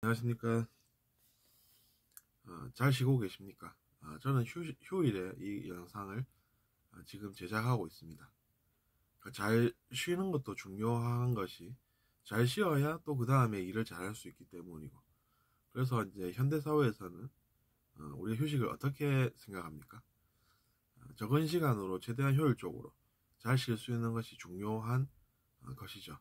안녕하십니까. 잘 쉬고 계십니까? 저는 휴일에 이 영상을 지금 제작하고 있습니다. 잘 쉬는 것도 중요한 것이, 잘 쉬어야 또 그 다음에 일을 잘할 수 있기 때문이고, 그래서 이제 현대사회에서는 우리 휴식을 어떻게 생각합니까? 적은 시간으로 최대한 효율적으로 잘 쉴 수 있는 것이 중요한 것이죠.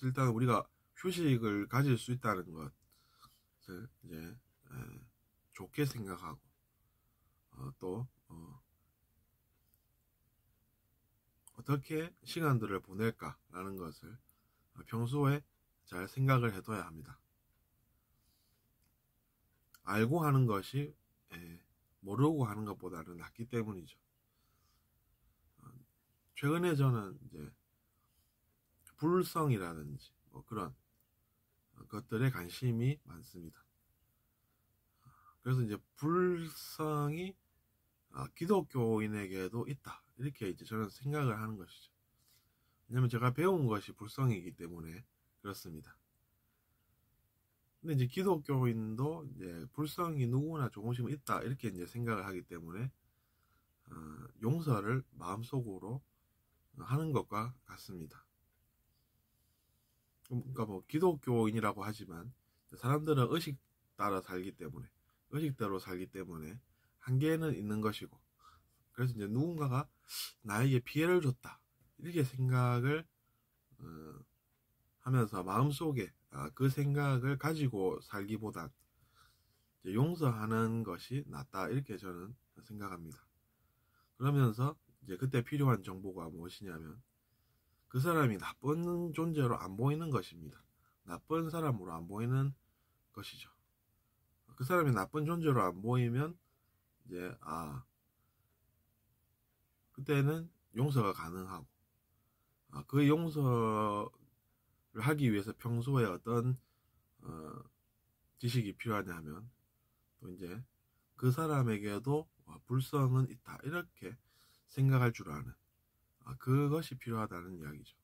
일단 우리가 휴식을 가질 수 있다는 것을 이제 좋게 생각하고, 또 어떻게 시간들을 보낼까라는 것을 평소에 잘 생각을 해둬야 합니다. 알고 하는 것이 모르고 하는 것보다는 낫기 때문이죠. 최근에 저는 이제 불성이라든지 뭐 그런 것들에 관심이 많습니다. 그래서 이제 불성이 기독교인에게도 있다, 이렇게 이제 저는 생각을 하는 것이죠. 왜냐면 제가 배운 것이 불성이기 때문에 그렇습니다. 근데 이제 기독교인도 이제 불성이 누구나 조금씩은 있다, 이렇게 이제 생각을 하기 때문에 용서를 마음속으로 하는 것과 같습니다. 그러니까 뭐 기독교인이라고 하지만 사람들은 의식대로 살기 때문에 한계는 있는 것이고, 그래서 이제 누군가가 나에게 피해를 줬다, 이렇게 생각을 하면서 마음속에 그 생각을 가지고 살기보단 용서하는 것이 낫다, 이렇게 저는 생각합니다. 그러면서 이제 그때 필요한 정보가 무엇이냐면, 그 사람이 나쁜 존재로 안 보이는 것입니다. 나쁜 사람으로 안 보이는 것이죠. 그 사람이 나쁜 존재로 안 보이면 이제 그때는 용서가 가능하고, 그 용서를 하기 위해서 평소에 어떤 지식이 필요하냐 하면, 또 이제 그 사람에게도 불성은 있다, 이렇게 생각할 줄 아는 그것이 필요하다는 이야기죠.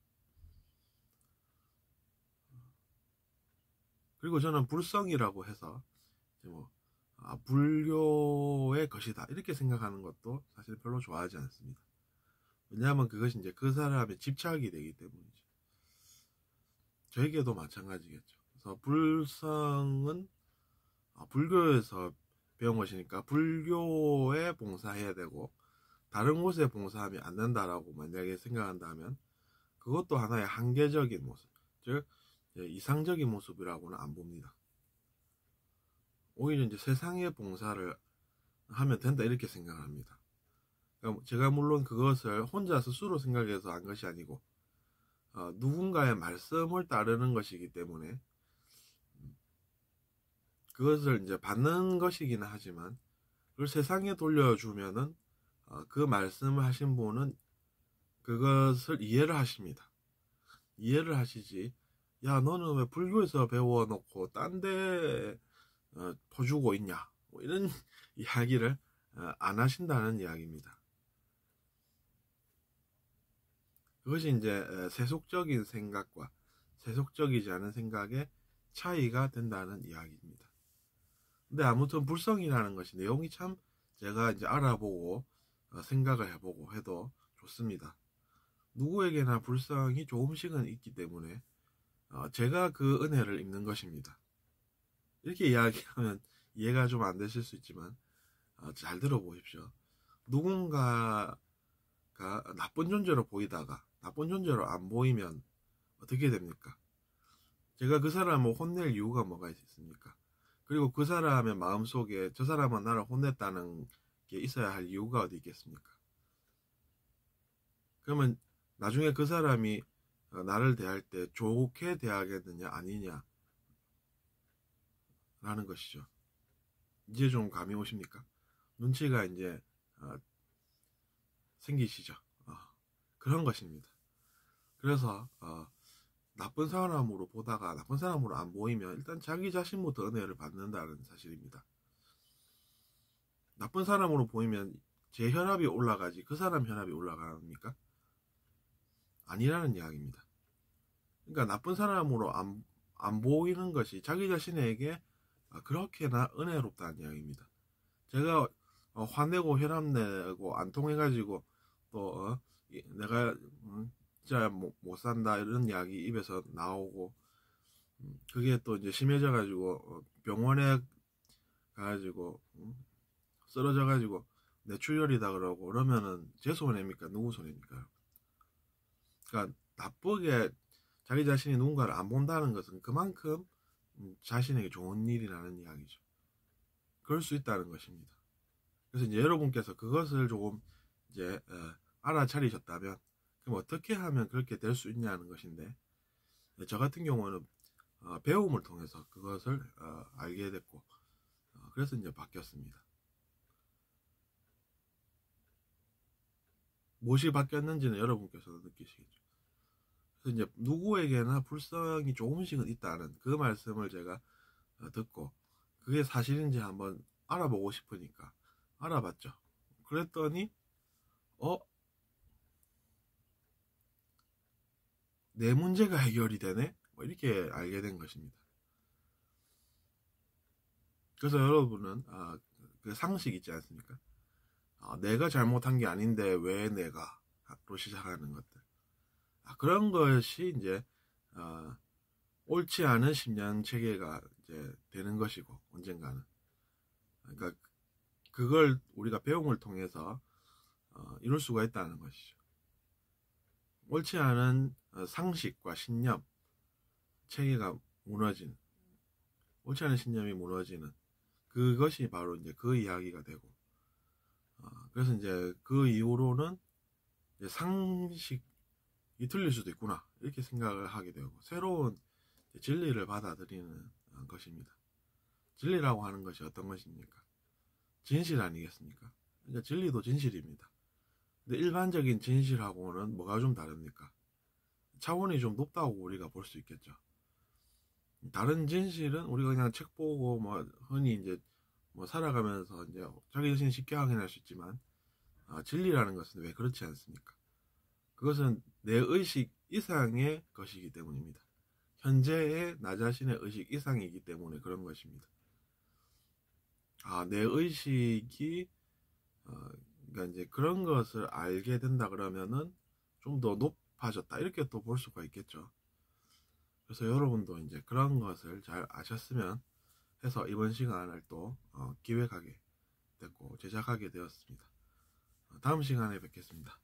그리고 저는 불성이라고 해서 뭐 불교의 것이다, 이렇게 생각하는 것도 사실 별로 좋아하지 않습니다. 왜냐하면 그것이 이제 그 사람의 집착이 되기 때문이죠. 저에게도 마찬가지겠죠. 그래서 불성은 불교에서 배운 것이니까 불교에 봉사해야 되고, 다른 곳에 봉사하면 안 된다라고 만약에 생각한다면, 그것도 하나의 한계적인 모습, 즉 이상적인 모습이라고는 안 봅니다. 오히려 이제 세상에 봉사를 하면 된다, 이렇게 생각을 합니다. 그러니까 제가 물론 그것을 혼자 스스로 생각해서 한 것이 아니고 누군가의 말씀을 따르는 것이기 때문에 그것을 이제 받는 것이기는 하지만, 그걸 세상에 돌려주면은 그 말씀을 하신 분은 그것을 이해를 하십니다. 이해를 하시지, 야 너는 왜 불교에서 배워놓고 딴 데 퍼주고 있냐, 뭐 이런 이야기를 안 하신다는 이야기입니다. 그것이 이제 세속적인 생각과 세속적이지 않은 생각의 차이가 된다는 이야기입니다. 근데 아무튼 불성이라는 것이 내용이 참 제가 이제 알아보고 생각을 해보고 해도 좋습니다. 누구에게나 불성이 조금씩은 있기 때문에 제가 그 은혜를 입는 것입니다. 이렇게 이야기하면 이해가 좀 안 되실 수 있지만 잘 들어보십시오. 누군가가 나쁜 존재로 보이다가 나쁜 존재로 안 보이면 어떻게 됩니까? 제가 그 사람을 혼낼 이유가 뭐가 있습니까? 그리고 그 사람의 마음속에 저 사람은 나를 혼냈다는 게 있어야 할 이유가 어디 있겠습니까? 그러면 나중에 그 사람이 나를 대할 때 좋게 대하겠느냐 아니냐 라는 것이죠. 이제 좀 감이 오십니까? 눈치가 이제 생기시죠? 그런 것입니다. 그래서 나쁜 사람으로 보다가 나쁜 사람으로 안 보이면 일단 자기 자신부터 은혜를 받는다는 사실입니다. 나쁜 사람으로 보이면 제 혈압이 올라가지 그 사람 혈압이 올라갑니까? 아니라는 이야기입니다. 그러니까 나쁜 사람으로 안 보이는 것이 자기 자신에게 그렇게나 은혜롭다는 이야기입니다. 제가 화내고 혈압내고 안 통해가지고 또 내가 진짜 못 산다 이런 이야기 입에서 나오고 그게 또 이제 심해져가지고 병원에 가가지고 쓰러져가지고 뇌출혈이다 그러고 그러면은 제 손해입니까? 누구 손해입니까? 그러니까 나쁘게 자기 자신이 누군가를 안 본다는 것은 그만큼 자신에게 좋은 일이라는 이야기죠. 그럴 수 있다는 것입니다. 그래서 이제 여러분께서 그것을 조금 이제 알아차리셨다면 그럼 어떻게 하면 그렇게 될 수 있냐는 것인데 저 같은 경우는 배움을 통해서 그것을 알게 됐고 그래서 이제 바뀌었습니다. 무엇이 바뀌었는지는 여러분께서도 느끼시겠죠. 그래서 이제 누구에게나 불성이 조금씩은 있다는 그 말씀을 제가 듣고 그게 사실인지 한번 알아보고 싶으니까 알아봤죠. 그랬더니 내 문제가 해결이 되네? 뭐 이렇게 알게 된 것입니다. 그래서 여러분은 그 상식 있지 않습니까? 내가 잘못한 게 아닌데 왜 내가로 시작하는 것들. 그런 것이 이제 옳지 않은 심리학 체계가 이제 되는 것이고 언젠가는. 그러니까 그걸 우리가 배움을 통해서 이룰 수가 있다는 것이죠. 옳지 않은 상식과 신념 체계가 무너지는, 옳지 않은 신념이 무너지는 그것이 바로 이제 그 이야기가 되고, 그래서 이제 그 이후로는 이제 상식이 틀릴 수도 있구나 이렇게 생각을 하게 되고 새로운 진리를 받아들이는 것입니다. 진리라고 하는 것이 어떤 것입니까? 진실 아니겠습니까? 그러니까 진리도 진실입니다. 근데 일반적인 진실하고는 뭐가 좀 다릅니까? 차원이 좀 높다고 우리가 볼 수 있겠죠. 다른 진실은 우리가 그냥 책 보고 뭐 흔히 이제 뭐 살아가면서 이제 자기 자신 쉽게 확인할 수 있지만 진리라는 것은 왜 그렇지 않습니까? 그것은 내 의식 이상의 것이기 때문입니다. 현재의 나 자신의 의식 이상이기 때문에 그런 것입니다. 내 의식이 그러니까 이제 그런 것을 알게 된다 그러면은 좀 더 높아졌다 이렇게 또 볼 수가 있겠죠. 그래서 여러분도 이제 그런 것을 잘 아셨으면 해서 이번 시간을 또 기획하게 됐고 제작하게 되었습니다. 다음 시간에 뵙겠습니다.